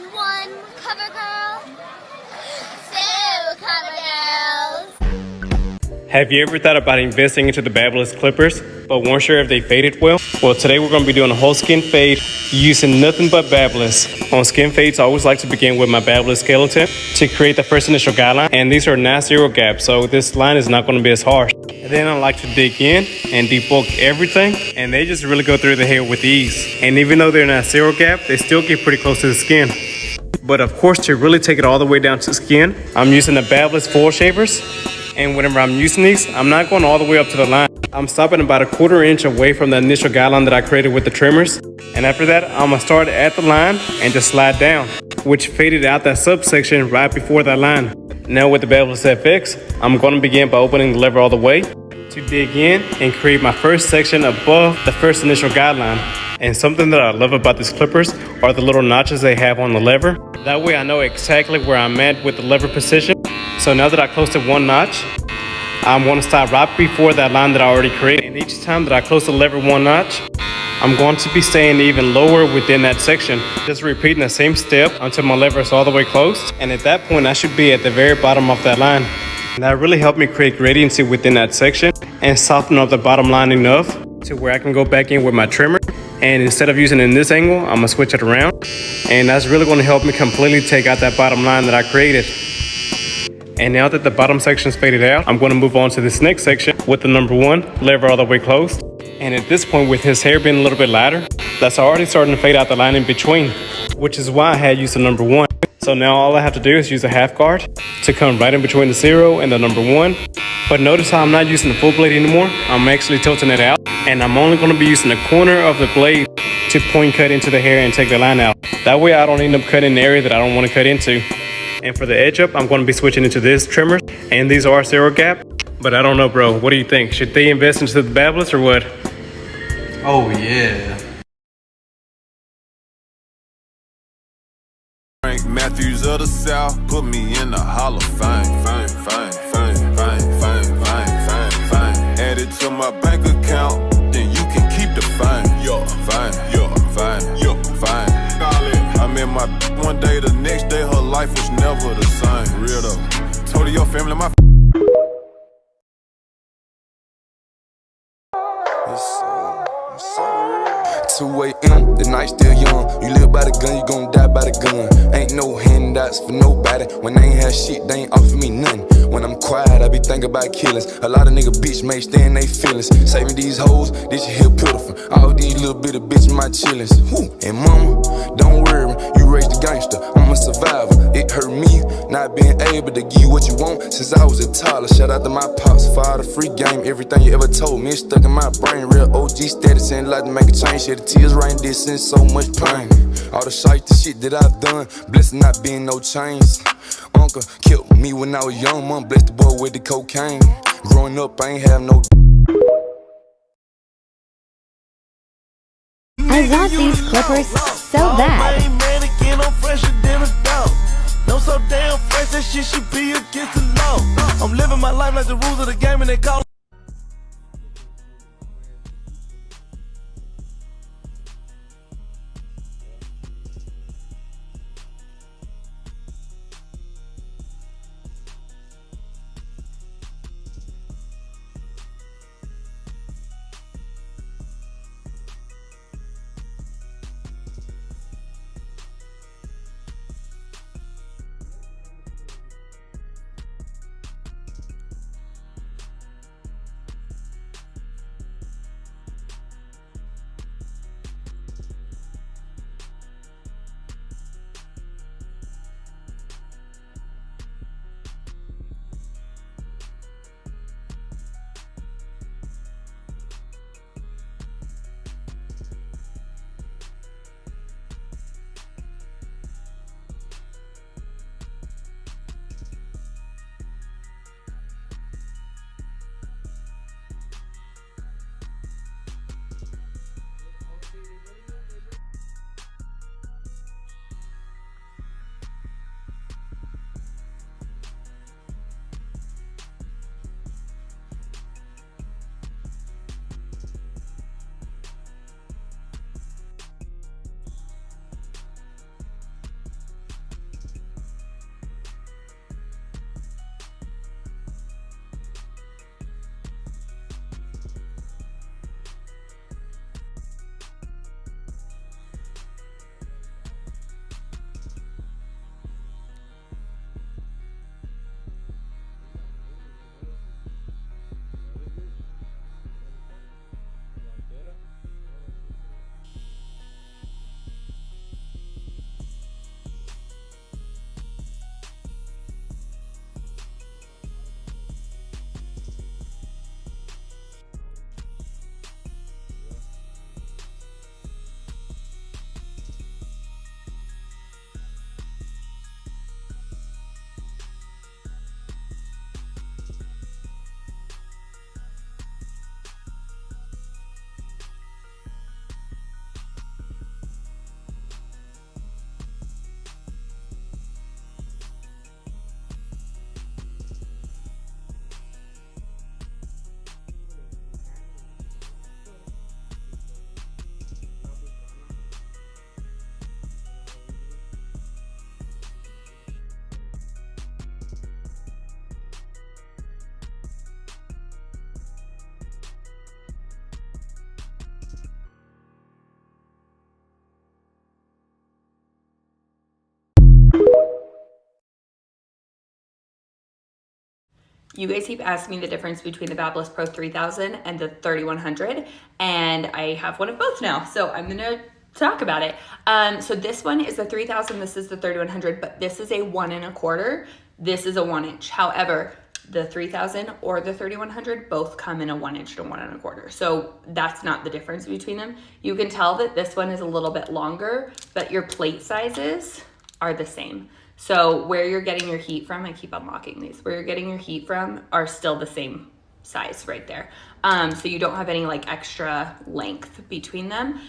One cover girl, two cover girls. Have you ever thought about investing into the Babyliss clippers, but weren't sure if they faded well? Well, today we're going to be doing a whole skin fade using nothing but Babyliss. On skin fades, I always like to begin with my Babyliss skeleton to create the first initial guideline. And these are not zero gap, so this line is not going to be as harsh. And then I like to dig in and debulk everything, and they just really go through the hair with ease. And even though they're not zero gap, they still get pretty close to the skin. But of course, to really take it all the way down to the skin, I'm using the Babyliss foil shavers. And whenever I'm using these, I'm not going all the way up to the line. I'm stopping about a 1/4 inch away from the initial guideline that I created with the trimmers. And after that, I'm gonna start at the line and just slide down, which faded out that subsection right before that line. Now with the Babyliss FX, I'm gonna begin by opening the lever all the way to dig in and create my first section above the first initial guideline. And something that I love about these clippers are the little notches they have on the lever. That way I know exactly where I'm at with the lever position. So now that I close to one notch, I'm going to stop right before that line that I already created. And each time that I close the lever one notch, I'm going to be staying even lower within that section. Just repeating the same step until my lever is all the way closed. And at that point, I should be at the very bottom of that line. And that really helped me create gradiency within that section and soften up the bottom line enough to where I can go back in with my trimmer. And instead of using it in this angle, I'm going to switch it around. And that's really going to help me completely take out that bottom line that I created. And now that the bottom section is faded out, I'm going to move on to this next section with the number 1 lever all the way closed. And at this point, with his hair being a little bit lighter, that's already starting to fade out the line in between, which is why I had used the number 1. So now all I have to do is use a half guard to come right in between the 0 and the number 1. But notice how I'm not using the full blade anymore. I'm actually tilting it out, and I'm only going to be using the corner of the blade to point cut into the hair and take the line out. That way I don't end up cutting the area that I don't want to cut into. And for the edge up, I'm going to be switching into this trimmer. And these are zero gap. But I don't know, bro. What do you think? Should they invest into the Babyliss or what? Oh, yeah. Frank Matthews of the South put me in the Hall of Fame. Add it to my bank account, then you can keep the fame. Fine. I met my one day, the next day her life was never the same. Real though. Told your family my 2 a.m., the night still young. You live by the gun, you gon' die by the gun. Ain't no handouts for nobody. When they ain't have shit, they ain't offer me nothing. When I'm quiet, I be thinking about killings. A lot of nigga bitch may stay in they feelings. Saving these hoes, this shit here pitiful. All these little bit of bitch my chillings. Woo. And mama, don't worry, you raised a gangster. I'm a survivor. It hurt me not being able to give you what you want since I was a toddler. Shout out to my pops, father, free game. Everything you ever told me, it's stuck in my brain. Real OG status ain't like to make a change. Shed the tears right in this and so much pain. All the shite, the shit that I've done, blessed not being no chains. Uncle killed me when I was young, mom blessed the boy with the cocaine. Growing up, I ain't have no. I want these clippers so bad. I'm fresher than a dog. No, so damn fresh, that shit should be against the law. I'm living my life like the rules of the game and they call. You guys keep asking me the difference between the Babyliss Pro 3000 and the 3100, and I have one of both now, so I'm gonna talk about it. So this one is the 3000, this is the 3100, but this is a 1 1/4. This is a 1 inch. However, the 3000 or the 3100 both come in a 1 inch to 1 1/4. So that's not the difference between them. You can tell that this one is a little bit longer, but your plate sizes are the same. So where you're getting your heat from, I keep unlocking these, where you're getting your heat from are still the same size right there. So you don't have any like extra length between them.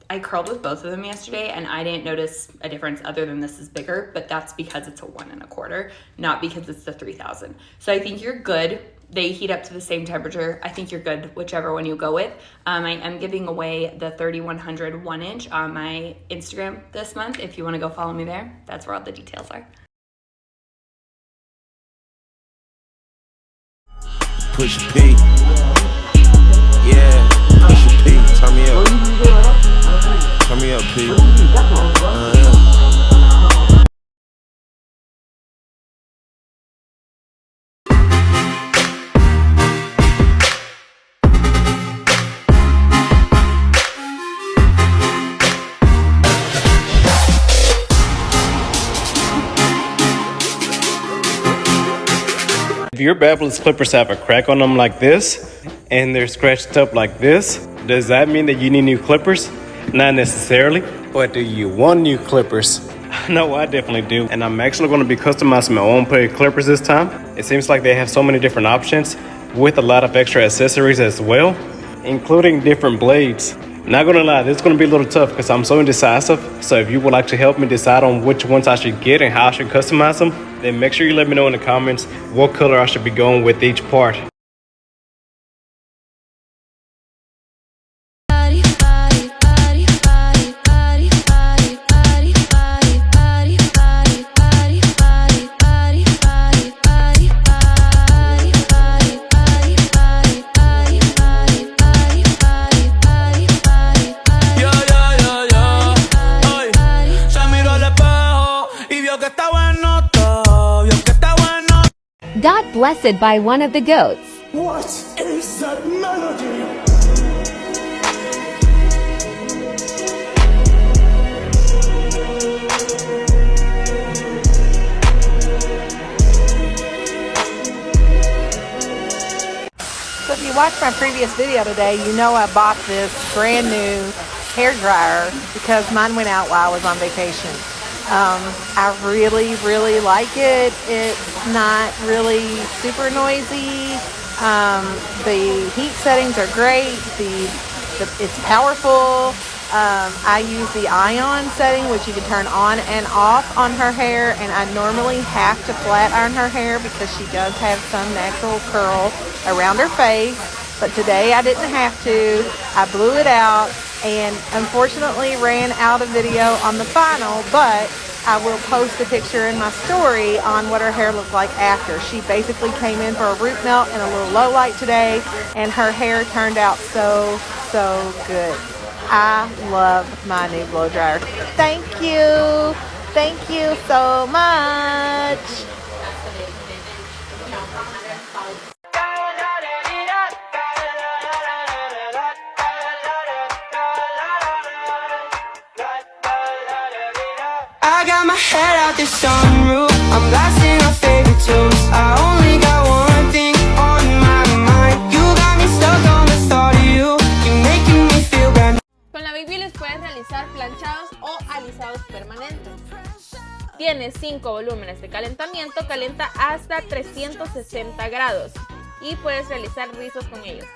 I curled with both of them yesterday and I didn't notice a difference other than this is bigger, but that's because it's a 1 1/4, not because it's the 3000. So I think you're good. They heat up to the same temperature. I think you're good, whichever one you go with. I am giving away the 3100 1 inch on my Instagram this month. If you want to go follow me there, that's where all the details are. Push a P. Yeah, push a P. Turn me up. Turn me up, P. If your Babyliss clippers have a crack on them like this, and they're scratched up like this, does that mean that you need new clippers? Not necessarily. But do you want new clippers? No, I definitely do. And I'm actually going to be customizing my own pair of clippers this time. It seems like they have so many different options with a lot of extra accessories as well, including different blades. Not gonna lie, this is gonna be a little tough because I'm so indecisive. So if you would like to help me decide on which ones I should get and how I should customize them, then make sure you let me know in the comments what color I should be going with each part. Got blessed by one of the goats. What is that melody? So if you watched my previous video today, you know I bought this brand new hair dryer because mine went out while I was on vacation. I really like it. It's not really super noisy. The heat settings are great. It's powerful. I use the ion setting, which you can turn on and off on her hair, and I normally have to flat iron her hair because she does have some natural curl around her face, but today I didn't have to. I blew it out and unfortunately ran out of video on the final, but I will post a picture in my story on what her hair looked like after. She basically came in for a root melt and a little low light today, and her hair turned out so good. I love my new blow dryer. Thank you so much. I got my head out the sunroof, I'm blasting our favorite tunes. I only got one thing on my mind. You got me stuck on the thought of you. You're making me feel bad. Con la Babyliss puedes realizar planchados o alisados permanentes. Tiene 5 volúmenes de calentamiento, calienta hasta 360 grados y puedes realizar rizos con ellos.